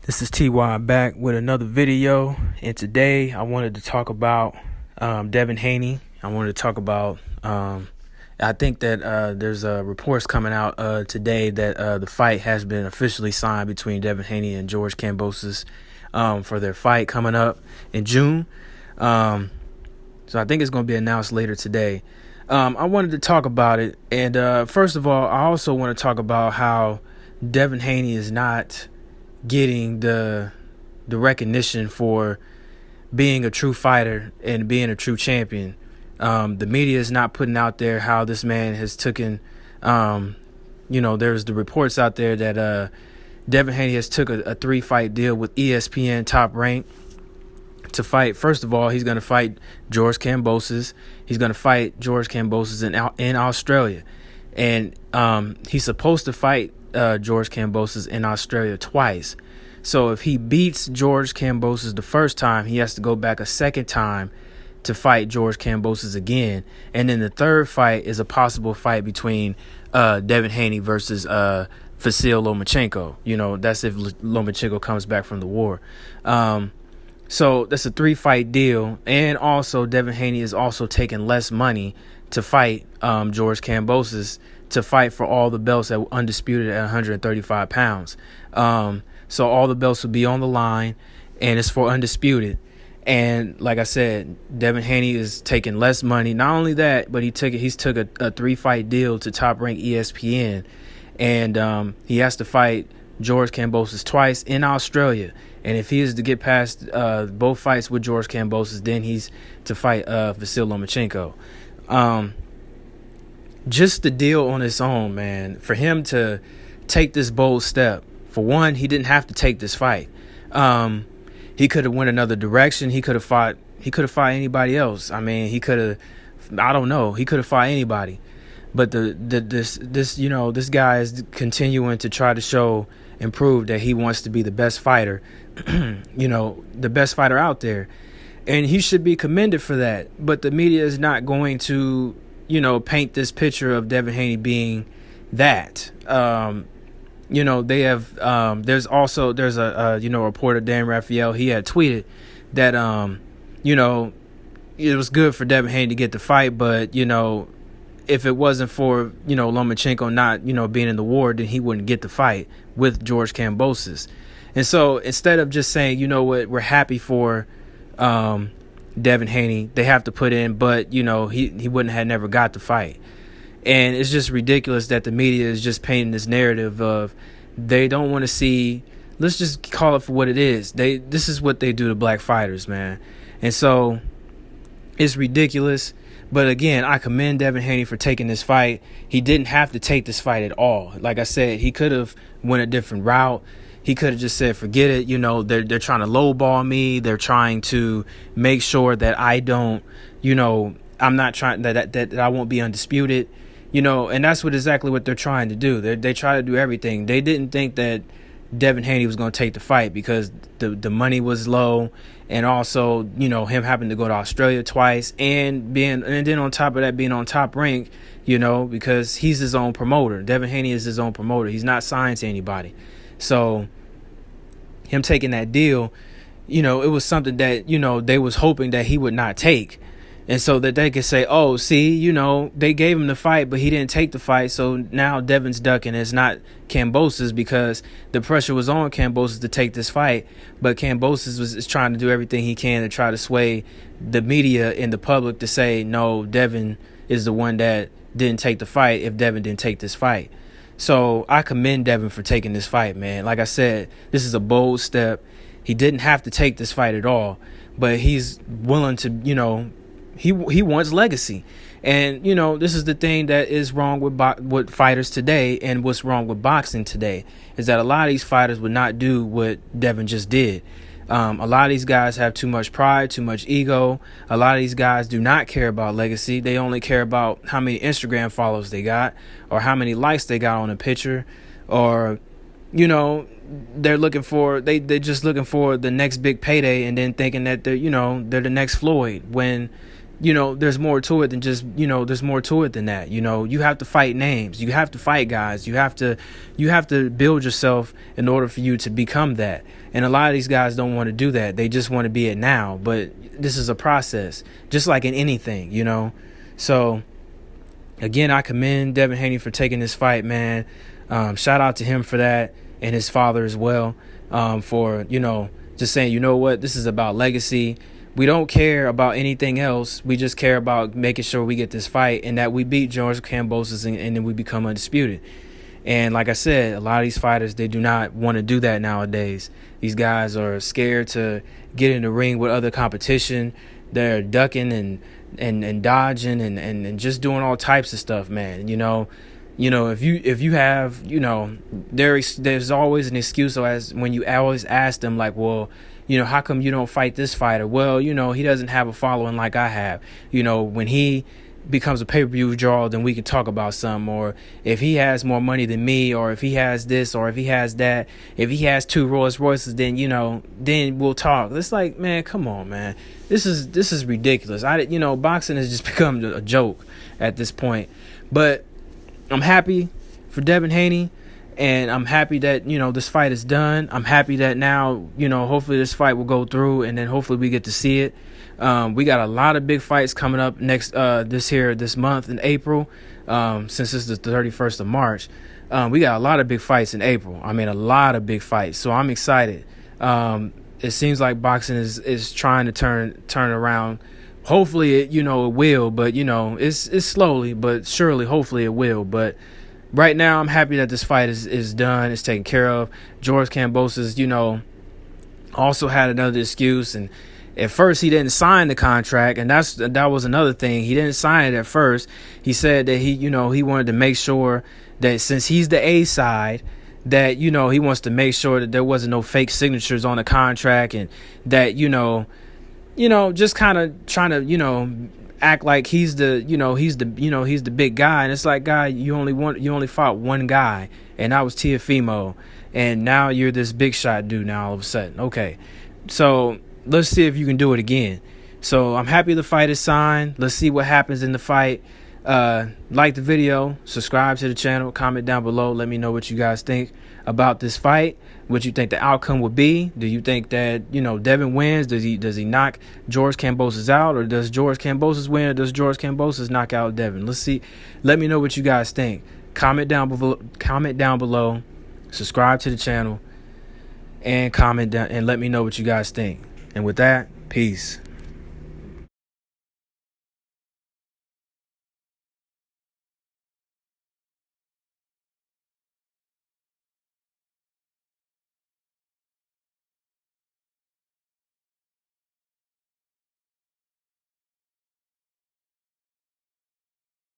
This is TY back with another video, and today I wanted to talk about DEVIN HANEY. I wanted to talk about I think that there's reports coming out today that the fight has been officially signed between DEVIN HANEY and George Kambosos for their fight coming up in June. So I think it's going to be announced later today. I wanted to talk about it, and first of all, I also want to talk about how DEVIN HANEY is not getting the recognition for being a true fighter and being a true champion. The media is not putting out there how this man has taken, there's the reports out there that DEVIN HANEY has took a 3-fight deal with ESPN Top Rank to fight. First of all, he's going to fight George Kambosos. He's going to fight George Kambosos in Australia. And he's supposed to fight George Kambosos in Australia twice. So if he beats George Kambosos the first time, he has to go back a second time to fight George Kambosos again. And then the third fight is a possible fight between DEVIN HANEY versus Vasyl Lomachenko. That's if Lomachenko comes back from the war. So that's a 3-fight deal. And also DEVIN HANEY is also taking less money to fight George Kambosos, to fight for all the belts that were undisputed at 135 pounds. So all the belts will be on the line, and it's for undisputed. And like I said, DEVIN HANEY is taking less money. Not only that, but he's took a 3-fight deal to Top Rank ESPN, and he has to fight George Kambosos twice in Australia. And if he is to get past both fights with George Kambosos, then he's to fight Vasyl Lomachenko. Just the deal on its own, man, for him to take this bold step. For one, he didn't have to take this fight. He could have went another direction. He could have fought anybody else. I mean, he could have, I don't know, he could have fought anybody. But this guy is continuing to try to show and prove that he wants to be the best fighter, the best fighter out there. And he should be commended for that. But the media is not going to paint this picture of DEVIN HANEY being that. They have there's a reporter, Dan Raphael. He had tweeted that it was good for DEVIN HANEY to get the fight, but if it wasn't for Lomachenko not being in the war, then he wouldn't get the fight with George Kambosos. And so instead of just saying, we're happy for DEVIN HANEY, they have to put in, but he wouldn't have never got the fight. And it's just ridiculous that the media is just painting this narrative of they don't want to see. Let's just call it for what it is. This is what they do to black fighters, man. And so it's ridiculous. But again, I commend DEVIN HANEY for taking this fight. He didn't have to take this fight at all. Like I said, he could have went a different route. He could have just said, forget it. They're trying to lowball me. They're trying to make sure that I don't, I'm not trying that I won't be undisputed. And that's exactly what they're trying to do. They try to do everything. They didn't think that DEVIN HANEY was going to take the fight because the money was low, and also him having to go to Australia twice, and then on top of that being on Top Rank, because he's his own promoter. DEVIN HANEY is his own promoter. He's not signed to anybody. So him taking that deal, it was something that they was hoping that he would not take. And so that they could say, oh, see, they gave him the fight, but he didn't take the fight. So now Devin's ducking. It's not Kambosos because the pressure was on Kambosos to take this fight. But Kambosos is trying to do everything he can to try to sway the media and the public to say, no, Devin is the one that didn't take the fight if Devin didn't take this fight. So I commend Devin for taking this fight, man. Like I said, this is a bold step. He didn't have to take this fight at all, but he's willing to, he wants legacy. And, you know, this is the thing that is wrong with fighters today, and what's wrong with boxing today is that a lot of these fighters would not do what Devin just did. A lot of these guys have too much pride, too much ego. A lot of these guys do not care about legacy. They only care about how many Instagram followers they got, or how many likes they got on a picture, or, you know, they're just looking for the next big payday, and then thinking that they're the next Floyd, when, you know, there's more to it than just, you know, there's more to it than that. You know, you have to fight names. You have to fight guys. You have to build yourself in order for you to become that. And a lot of these guys don't want to do that. They just want to be it now. But this is a process, just like in anything, you know. So, again, I commend Devin Haney for taking this fight, man. Shout out to him for that, and his father as well, for, you know, just saying, you know what, this is about legacy. We don't care about anything else. We just care about making sure we get this fight and that we beat George Kambosos, and then we become undisputed. And like I said, a lot of these fighters, they do not want to do that nowadays. These guys are scared to get in the ring with other competition. They're ducking and dodging and just doing all types of stuff, man. You know, if you have, you know, there's always an excuse. So as when you always ask them, like, well, you know, how come you don't fight this fighter? Well, you know, he doesn't have a following like I have. You know, when he becomes a pay-per-view draw, then we can talk about something. Or if he has more money than me, or if he has this, or if he has that, if he has 2 Rolls Royces, then, you know, then we'll talk. It's like, man, come on, man. This is ridiculous. You know, boxing has just become a joke at this point. But I'm happy for Devin Haney. And I'm happy that, you know, this fight is done. I'm happy that now, you know, hopefully this fight will go through, and then hopefully we get to see it. We got a lot of big fights coming up this month in April, since this is the 31st of March. We got a lot of big fights in April. I mean, a lot of big fights. So I'm excited. It seems like boxing is trying to turn around. Hopefully it will, but, you know, it's slowly but surely. Hopefully it will, but right now, I'm happy that this fight is done. It's taken care of. George Kambosos, you know, also had another excuse. And at first, he didn't sign the contract. And that was another thing. He didn't sign it at first. He said that he wanted to make sure that since he's the A side, that, you know, he wants to make sure that there wasn't no fake signatures on the contract, and that, you know, just kind of trying to, you know, act like he's the big guy. And it's like, guy, you only fought one guy, and that was Teofimo, and now you're this big shot dude now all of a sudden. Okay, so let's see if you can do it again. So I'm happy the fight is signed. Let's see what happens in the fight. Like the video, subscribe to the channel, comment down below, let me know what you guys think about this fight, what you think the outcome would be. Do you think that, you know, Devin wins? Does he knock George Kambosos out, or does George Kambosos win, or does George Kambosos knock out Devin? Let's see. Let me know what you guys think. Comment down below, subscribe to the channel, and comment down and let me know what you guys think. And with that, peace.